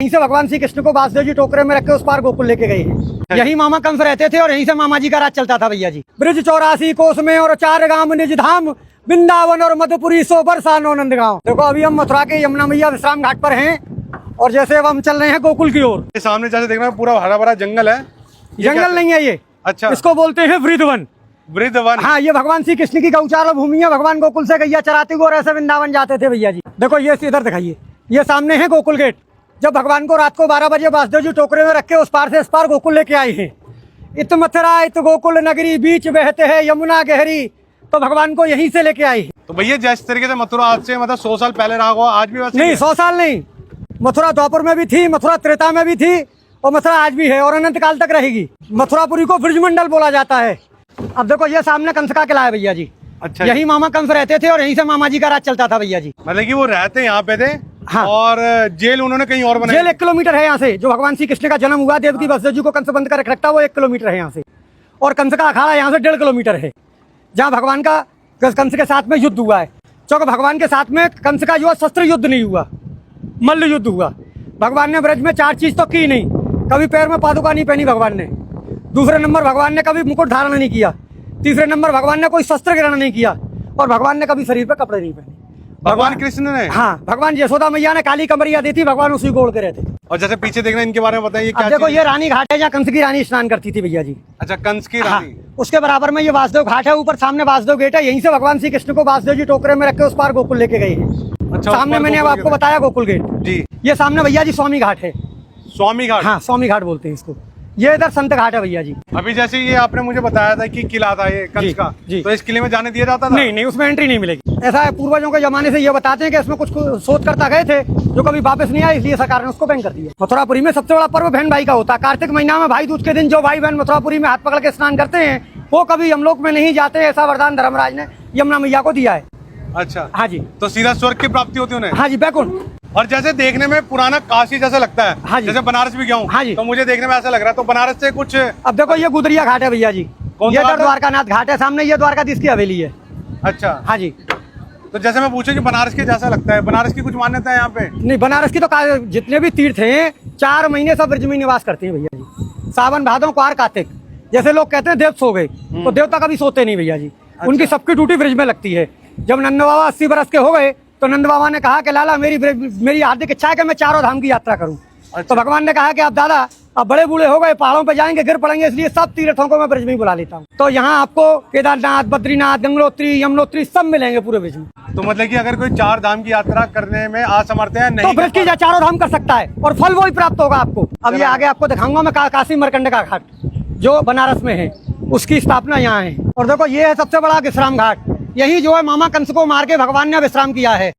यहीं से भगवान श्री कृष्ण को वासुदेव जी टोकरे में रख के उस पार गोकुल लेके गए हैं। यही मामा कंस रहते थे और यहीं से मामा जी का राज चलता था भैया जी। ब्रिज 84 कोस में और 4 गांव निज धाम, वृंदावन और मधुपुरी 100 बरसानो नंदगांव। देखो अभी हम मथुरा के यमुना मैया विश्राम घाट पर हैं और जैसे अब हम चल रहे हैं गोकुल की ओर। सामने जैसे देख रहे हैं पूरा हरा भरा जंगल है। जंगल नहीं है ये, अच्छा, इसको बोलते हैं वृंदावन। वृंदावन, हाँ, ये भगवान श्री कृष्ण की गौचार भूमि है। भगवान गोकुल से गैया चराते हुए और ऐसे वृंदावन जाते थे भैया जी। देखो ये इधर दिखाइए, ये सामने है गोकुल गेट। जब भगवान को रात को 12 बजे वासुदेव जी टोकरे में रख के उस पार से इस पार गोकुल लेके आए हैं। इत मथुरा इत गोकुल नगरी, बीच बहते हैं यमुना गहरी, तो भगवान को यहीं से लेके आए हैं। तो भैया जिस तरीके से मथुरा आज से मतलब 100 साल पहले रहा होगा, आज भी वैसे नहीं, 100 साल नहीं। मथुरा द्वापर में भी थी, मथुरा त्रेता में भी थी और मथुरा आज भी है और अनंत काल तक रहेगी। मथुरापुरी को ब्रजमंडल बोला जाता है। अब देखो ये सामने कंस का किला है भैया जी। अच्छा, यही मामा कंस रहते थे और यहीं से मामा जी का राज चलता था भैया जी। मतलब कि वो रहते यहाँ पे थे। हाँ। और जेल उन्होंने कहीं और बनाई। जेल 1 किलोमीटर है यहाँ से। जो भगवान श्री कृष्ण का जन्म हुआ, देवकी वसुदेव जी को कंस बंद कर रखता, वो 1 किलोमीटर है यहाँ से। और कंस का अखाड़ा यहाँ से 1.5 किलोमीटर है, जहाँ भगवान का कंस के साथ में युद्ध हुआ है। क्योंकि भगवान के साथ में कंस का जो शस्त्र युद्ध नहीं हुआ, मल्ल युद्ध हुआ। भगवान ने ब्रज में 4 चीज तो की नहीं। कभी पैर में पादुका नहीं पहनी भगवान ने। दूसरे नंबर भगवान ने कभी मुकुट धारण नहीं किया। तीसरे नंबर भगवान ने कोई शस्त्र ग्रहण नहीं किया और भगवान ने कभी शरीर पर कपड़े नहीं पहने। भगवान कृष्ण ने? हाँ, भगवान यशोदा मैया ने काली कमरिया दी थी, भगवान उसी को ओढ़ के रहते थे। और जैसे पीछे देख रहे हैं इनके बारे में बताइए क्या? देखो ये रानी घाट है जहाँ कंस की रानी स्नान करती थी भैया जी। अच्छा, कंस की हाँ, रानी। उसके बराबर में ये वासुदेव घाट है। ऊपर सामने वासुदेव गेट है। यहीं से भगवान श्री कृष्ण को वासुदेव जी टोकरे में रख के उस पार गोकुल लेके गए हैं। अच्छा, सामने मैंने अब आपको बताया गोकुल गेट जी। ये सामने भैया जी स्वामी घाट है। स्वामी घाट? हाँ, स्वामी घाट बोलते हैं इसको। ये इधर संत घाट है भैया जी। अभी जैसे ये आपने मुझे बताया था कि किला था ये कंस का, तो इस किले में जाने दिया जाता था? नहीं, उसमें एंट्री नहीं मिलेगी। ऐसा है, पूर्वजों के जमाने से ये बताते हैं कि इसमें कुछ शोध करता गए थे जो कभी वापस नहीं आए, इसलिए सरकार ने उसको बैन कर दिया। मथुरापुरी में सबसे बड़ा पर्व बहन भाई का होता है। कार्तिक महीना में भाई दूज के दिन जो भाई बहन मथुरापुरी में हाथ पकड़ के स्नान करते हैं वो कभी यमलोक में नहीं जाते। ऐसा वरदान धर्मराज ने यमुना मैया को दिया है। अच्छा, हाँ जी। तो सीधा स्वर्ग की प्राप्ति होती है उन्हें? हाँ जी, बैकुंठ। और जैसे देखने में पुराना काशी जैसा लगता है। हाँ जी। जैसे बनारस भी गया हूँ। हाँ जी। तो मुझे देखने में ऐसा लग रहा है। तो बनारस से कुछ? अब देखो ये गुदरिया घाट है भैया जी। ये द्वारकानाथ घाट है सामने, ये द्वारकाधीश की हवेली है। अच्छा, हाँ जी। तो जैसे मैं पूछूं कि बनारस के जैसा लगता है, बनारस की कुछ मान्यता है यहाँ पे? नहीं, बनारस की तो जितने भी तीर्थ हैं 4 महीने सब ब्रज में निवास करते हैं भैया जी। सावन भादों क्वार कार्तिक। जैसे लोग कहते हैं देव सो गए, तो देवता कभी सोते नहीं भैया जी। उनकी सबकी ड्यूटी ब्रज में लगती है। जब नंद बाबा 80 बरस के हो गए तो नंद बाबा ने कहा कि लाला मेरी हार्दिक इच्छा है कि मैं 4 धाम की यात्रा करूं। तो भगवान ने कहा कि अब दादा अब बड़े बूढ़े हो गए, पहाड़ों पे जाएंगे, गिर पड़ेंगे, इसलिए सब तीर्थों को मैं ब्रज में ही बुला लेता हूँ। तो यहाँ आपको केदारनाथ, बद्रीनाथ, गंगोत्री, यमुनोत्री सब मिलेंगे पूरे ब्रज में। तो मतलब कि अगर कोई 4 धाम की यात्रा करने में असमर्थ है, नहीं तो ब्रज की 4 धाम कर सकता है और फल वही प्राप्त होगा आपको। अब ये आगे आपको दिखाऊंगा मैं काशी मरकंड का घाट जो बनारस में है, उसकी स्थापना यहाँ है। और देखो ये है सबसे बड़ा विश्राम घाट। यही जो है मामा कंस को मार के भगवान ने विश्राम किया है।